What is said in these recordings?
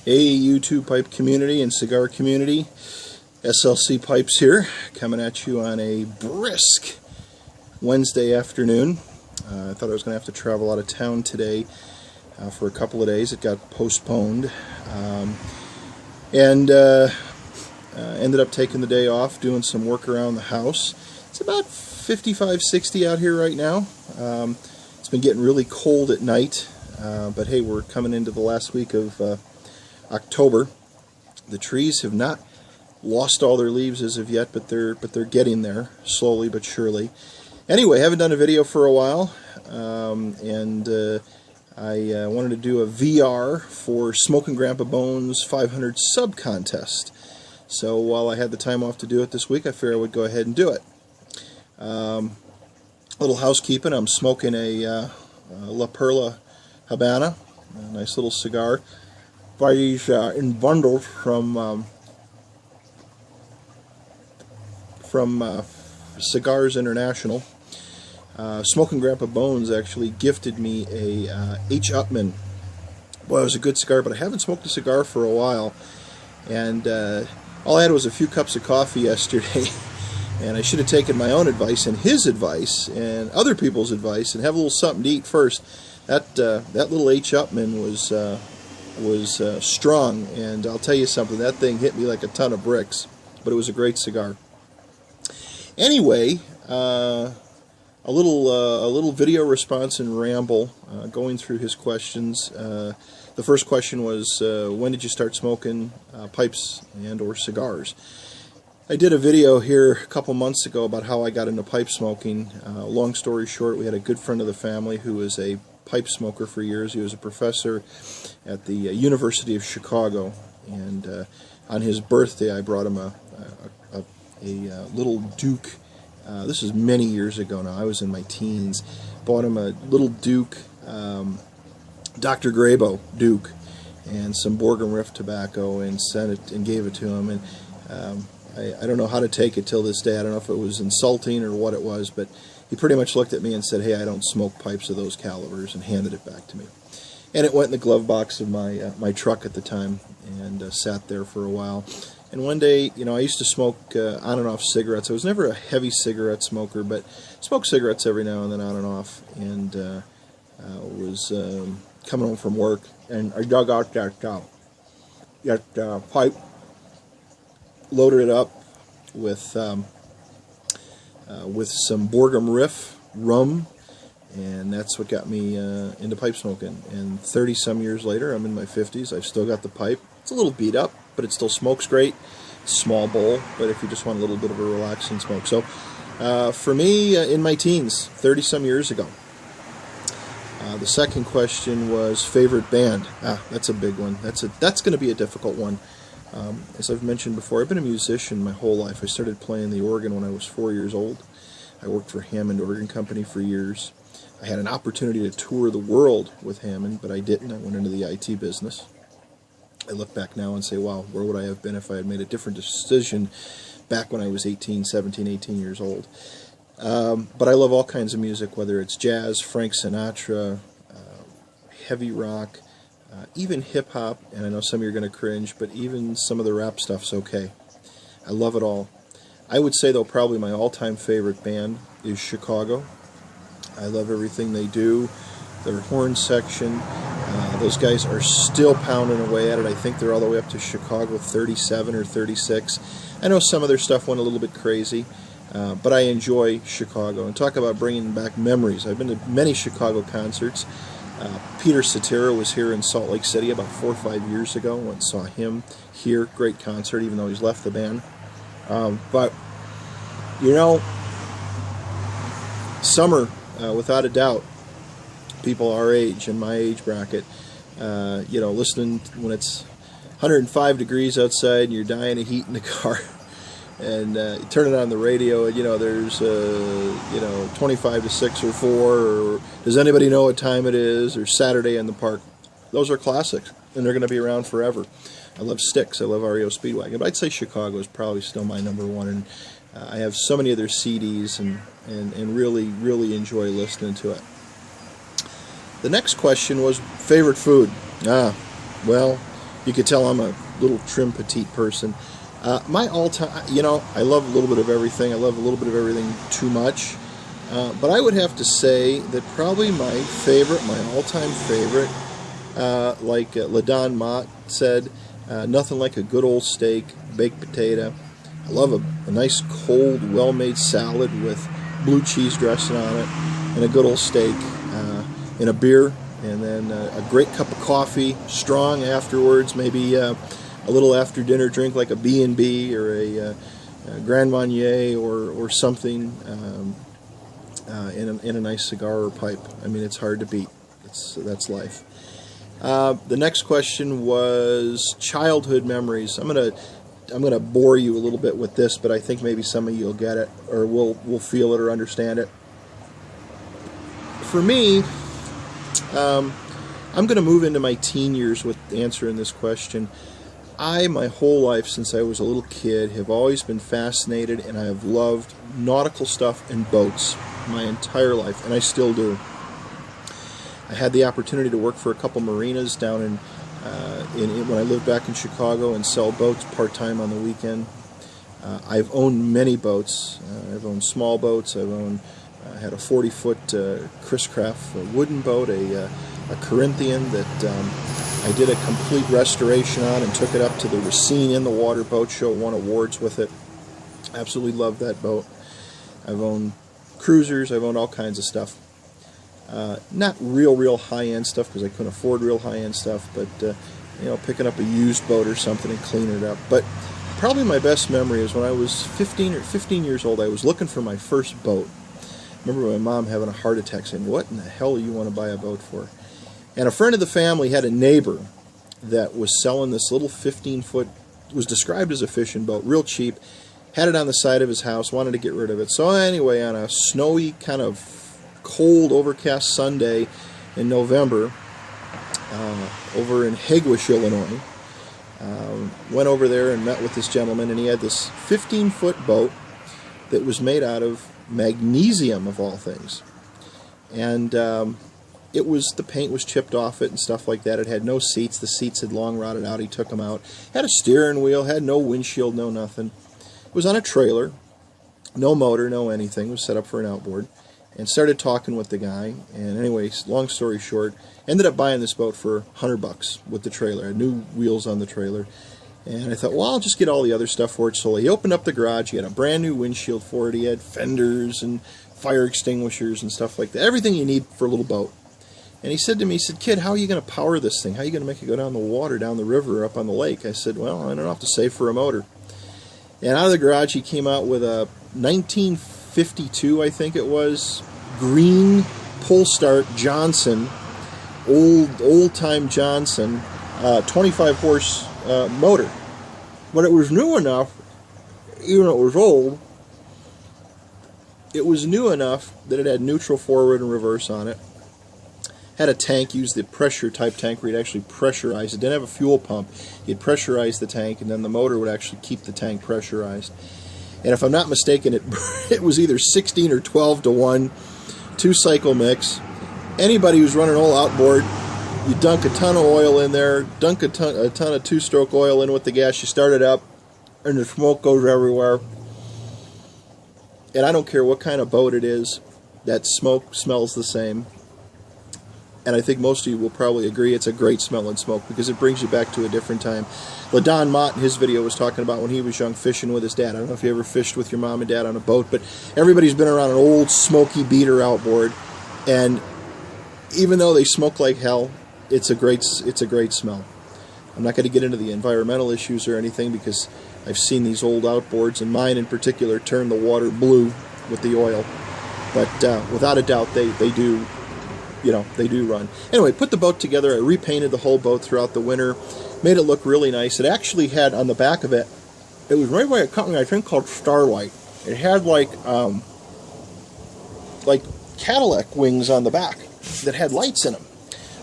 Hey, YouTube pipe community and cigar community, SLC Pipes here, coming at you on a brisk Wednesday afternoon. I thought I was going to have to travel out of town today for a couple of days. It got postponed, and ended up taking the day off, doing some work around the house. It's about 55, 60 out here right now. It's been getting really cold at night, but hey, we're coming into the last week of October. The trees have not lost all their leaves as of yet, but they're getting there slowly but surely. Anyway, haven't done a video for a while, and I wanted to do a VR for Smoking Grandpa Bones 500 sub contest. So while I had the time off to do it this week, I figured I would go ahead and do it. Little housekeeping. I'm smoking a La Perla Habana, a nice little cigar. Buy these in bundles from Cigars International. Smoking Grandpa Bones actually gifted me a H. Upmann. Boy, it was a good cigar, but I haven't smoked a cigar for a while, and all I had was a few cups of coffee yesterday, and I should have taken my own advice and his advice and other people's advice and have a little something to eat first. That little H. Upmann was strong, and I'll tell you something, that thing hit me like a ton of bricks, but it was a great cigar. Anyway, a little video response and ramble, going through his questions. The first question was, when did you start smoking pipes and or cigars? I did a video here a couple months ago about how I got into pipe smoking. Long story short, we had a good friend of the family who was a pipe smoker for years. He was a professor at the University of Chicago, and on his birthday I brought him a little Duke. This is many years ago now. I was in my teens. Bought him a little Duke, Dr. Grabo Duke, and some Borgum Riff tobacco, and sent it and gave it to him. And I don't know how to take it till this day. I don't know if it was insulting or what it was, but he pretty much looked at me and said, "Hey, I don't smoke pipes of those calibers," and handed it back to me. And it went in the glove box of my truck at the time, and sat there for a while. And one day, you know, I used to smoke on and off cigarettes. I was never a heavy cigarette smoker, but smoked cigarettes every now and then on and off. And was coming home from work, and I dug out that pipe, loaded it up with some Borgum Riff rum, and that's what got me into pipe smoking. And 30-some years later, I'm in my 50s, I've still got the pipe. It's a little beat up, but it still smokes great. Small bowl, but if you just want a little bit of a relaxing smoke. So for me, in my teens, 30-some years ago. The second question was favorite band. That's a big one. That's going to be a difficult one. As I've mentioned before, I've been a musician my whole life. I started playing the organ when I was 4 years old. I worked for Hammond Organ Company for years. I had an opportunity to tour the world with Hammond, but I didn't. I went into the IT business. I look back now and say, wow, where would I have been if I had made a different decision back when I was 18, 17, 18 years old. But I love all kinds of music, whether it's jazz, Frank Sinatra, heavy rock, even hip-hop, and I know some of you are going to cringe, but even some of the rap stuff's okay. I love it all. I would say, though, probably my all-time favorite band is Chicago. I love everything they do. Their horn section, those guys are still pounding away at it. I think they're all the way up to Chicago 37 or 36. I know some of their stuff went a little bit crazy, but I enjoy Chicago. And talk about bringing back memories. I've been to many Chicago concerts. Peter Cetera was here in Salt Lake City about 4 or 5 years ago. Went and saw him here. Great concert, even though he's left the band. But, you know, summer, without a doubt, people our age and my age bracket, you know, listening when it's 105 degrees outside and you're dying of heat in the car, and you turn it on the radio, and you know there's you know 25 to 6 or 4, or does anybody know what time it is, or Saturday in the Park. Those are classics, and they're going to be around forever. I love Styx, I love REO Speedwagon, but I'd say Chicago is probably still my #1, and I have so many of their CDs and really enjoy listening to it. The next question was favorite food. Well, You could tell I'm a little trim, petite person. My all-time, I love a little bit of everything. I love a little bit of everything too much. But I would have to say that probably my favorite, my all-time favorite, like LaDon Mott said, nothing like a good old steak, baked potato. I love a nice cold, well-made salad with blue cheese dressing on it, and a good old steak, and a beer, and then a great cup of coffee, strong afterwards, maybe a little after-dinner drink like a B&B or a Grand Marnier or something, in a nice cigar or pipe. I mean, it's hard to beat. That's life. The next question was childhood memories. I'm gonna bore you a little bit with this, but I think maybe some of you will get it, or will feel it or understand it. For me, I'm gonna move into my teen years with answering this question. My whole life since I was a little kid, have always been fascinated, and I have loved nautical stuff and boats my entire life, and I still do. I had the opportunity to work for a couple marinas down in when I lived back in Chicago and sell boats part-time on the weekend. I've owned many boats. I've owned small boats. I had a 40-foot Chris Craft wooden boat, a Corinthian that I did a complete restoration on and took it up to the Racine in the Water Boat Show, won awards with it. Absolutely love that boat. I've owned cruisers. I've owned all kinds of stuff. Not real high-end stuff because I couldn't afford real high-end stuff, but picking up a used boat or something and cleaning it up. But probably my best memory is when I was 15 years old. I was looking for my first boat. I remember my mom having a heart attack saying, "What in the hell do you want to buy a boat for?" And a friend of the family had a neighbor that was selling this little 15-foot, was described as a fishing boat, real cheap, had it on the side of his house, wanted to get rid of it. So anyway, on a snowy, kind of cold, overcast Sunday in November, over in Hegewisch, Illinois, went over there and met with this gentleman, and he had this 15-foot boat that was made out of magnesium, of all things. And the paint was chipped off it and stuff like that. It had no seats. The seats had long rotted out. He took them out. Had a steering wheel, had no windshield, no nothing. It was on a trailer, no motor, no anything. It was set up for an outboard. And started talking with the guy. And anyway, long story short, ended up buying this boat for $100 with the trailer. I had new wheels on the trailer. And I thought, well, I'll just get all the other stuff for it. So he opened up the garage. He had a brand new windshield for it. He had fenders and fire extinguishers and stuff like that. Everything you need for a little boat. And he said to me, he said, "Kid, how are you going to power this thing? How are you going to make it go down the water, down the river, or up on the lake?" I said, "Well, I don't have to save for a motor." And out of the garage, he came out with a 1952, I think it was, green pull-start Johnson, old-time Johnson, 25-horse motor. But it was new enough, even though it was old, it was new enough that it had neutral forward and reverse on it. Had a tank, used the pressure type tank where you'd actually pressurize it. Didn't have a fuel pump. You'd pressurize the tank, and then the motor would actually keep the tank pressurized. And if I'm not mistaken, it was either 16 or 12 to 1, 2-cycle mix. Anybody who's running an old outboard, you dunk a ton of oil in there, dunk a ton of 2-stroke oil in with the gas, you start it up, and the smoke goes everywhere. And I don't care what kind of boat it is, that smoke smells the same. And I think most of you will probably agree it's a great smelling smoke because it brings you back to a different time. LaDon Mott in his video was talking about when he was young fishing with his dad. I don't know if you ever fished with your mom and dad on a boat, but everybody's been around an old smoky beater outboard, and even though they smoke like hell, it's a great smell. I'm not going to get into the environmental issues or anything because I've seen these old outboards, and mine in particular, turn the water blue with the oil. But without a doubt, they do. They do run. Anyway, put the boat together. I repainted the whole boat throughout the winter, made it look really nice. It actually had on the back of it, it was made by a company I think called Starlight. It had like Cadillac wings on the back that had lights in them.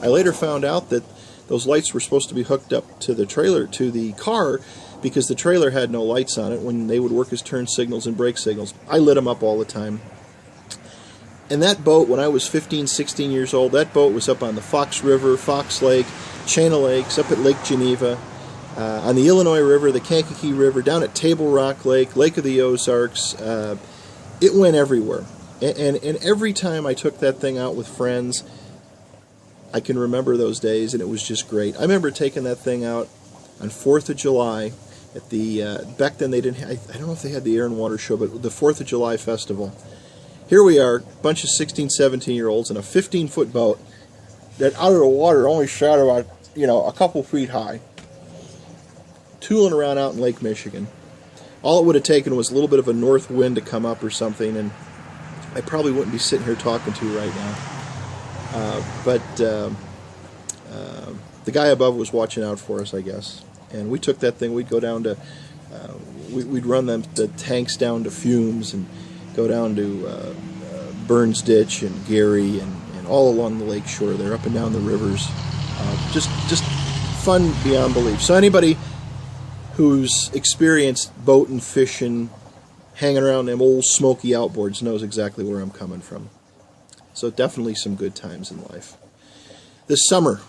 I later found out that those lights were supposed to be hooked up to the trailer, to the car, because the trailer had no lights on it when they would work as turn signals and brake signals. I lit them up all the time. And that boat, when I was 15, 16 years old, that boat was up on the Fox River, Fox Lake, Chain of Lakes, up at Lake Geneva. on the Illinois River, the Kankakee River, down at Table Rock Lake, Lake of the Ozarks. It went everywhere. And every time I took that thing out with friends, I can remember those days, and it was just great. I remember taking that thing out on 4th of July at the, back then they didn't have, I don't know if they had the Air and Water Show, but the 4th of July Festival. Here we are, a bunch of 16, 17-year-olds in a 15-foot boat that out of the water only shot about, you know, a couple feet high, tooling around out in Lake Michigan. All it would have taken was a little bit of a north wind to come up or something, and I probably wouldn't be sitting here talking to you right now. But the guy above was watching out for us, I guess. And we took that thing. We'd go down to, we'd run the tanks down to Fumes and go down to Burns Ditch and Gary and all along the lake shore there, up and down the rivers. Just fun beyond belief. So anybody who's experienced boating, fishing, hanging around them old smoky outboards knows exactly where I'm coming from. So definitely some good times in life. This summer,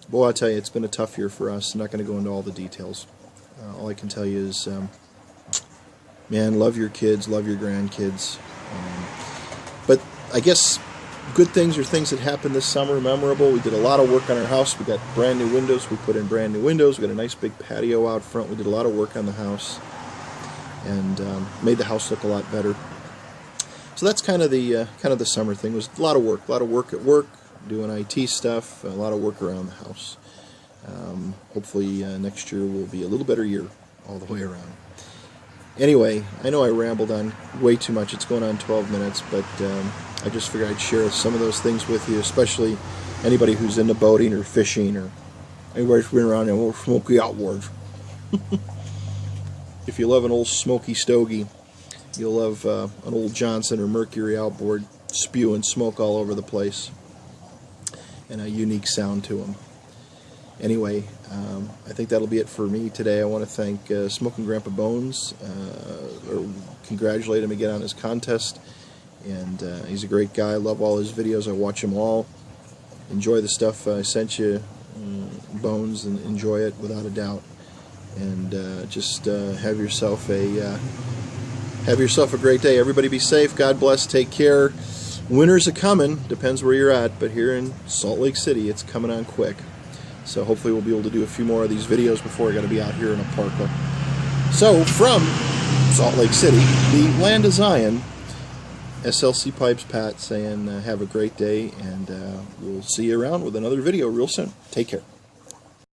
boy, I tell you, it's been a tough year for us. I'm not going to go into all the details. All I can tell you is, man, love your kids, love your grandkids. But I guess good things are things that happened this summer, memorable. We did a lot of work on our house. We got brand new windows. We put in brand new windows. We got a nice big patio out front. We did a lot of work on the house and made the house look a lot better. So that's kind of the summer thing. It was a lot of work at work, doing IT stuff, a lot of work around the house. Hopefully next year will be a little better year all the way around. Anyway, I know I rambled on way too much. It's going on 12 minutes, but I just figured I'd share some of those things with you, especially anybody who's into boating or fishing or anybody who's been around in old smoky outboards. If you love an old smoky stogie, you'll love an old Johnson or Mercury outboard spewing smoke all over the place and a unique sound to them. Anyway, I think that'll be it for me today. I want to thank Smoking Grandpa Bones, or congratulate him again on his contest. And he's a great guy. I love all his videos. I watch them all. Enjoy the stuff I sent you, Bones, and enjoy it without a doubt. And just have yourself a great day. Everybody be safe. God bless. Take care. Winter's a-coming. Depends where you're at, but here in Salt Lake City, it's coming on quick. So hopefully we'll be able to do a few more of these videos before I got to be out here in a parka. So from Salt Lake City, the land of Zion, SLC Pipes Pat saying have a great day, and we'll see you around with another video real soon. Take care.